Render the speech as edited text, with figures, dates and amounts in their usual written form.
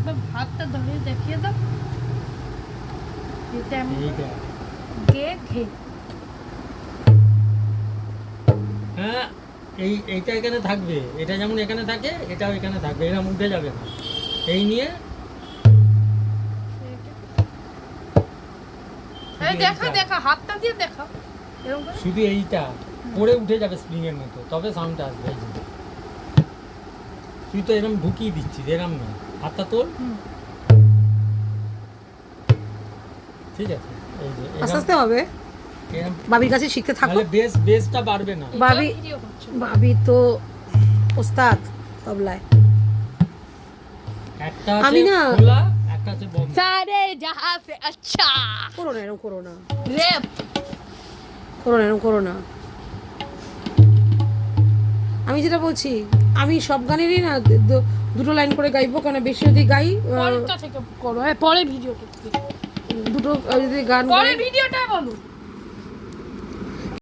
একবার হাতটা ধরে দেখিয়ে দাও। এটা আমি গে ঘে। হ্যাঁ, এইটা এখানে থাকবে, এটা যেমন এখানে থাকে এটাও এখানে থাকবে, এরকম উঠে যাবে না। এই নিয়ে এই দেখা দেখা হাতটা দিয়ে দেখা এরকম করে। শুধু এইটা পরে উঠে যাবে স্প্রিং এর মতো, তবে সাউন্ডটা আসবে। এই যে তুই তো এরকম ঢুকিয়ে দিচ্ছিস, এরকম না, হাতটা তোল। ঠিক আছে, এই যে আস্তে আস্তে হবে, এরকম ভাবির কাছে শিখতে থাকো। তাহলে বেসটা বাড়বে না। ভাবি ভিডিও করছো। ভাবি তো ওস্তাদ তবলায়। একটা আমি আছে না খোলা, একটা আছে বন্ধ। সারে জাহা সে আচ্ছা করো না, এরকম করো না, রেপ। করো না, এরকম করো না। আমি যেটা বলছি, আমি সব গানেরই না দুটো লাইন করে গাইবো, কারণ বেশি যদি গাই পরেরটা থেকে করো, হ্যাঁ পরে ভিডিও করতে। দুটো যদি গান পরে গাই ভিডিওটা বলো।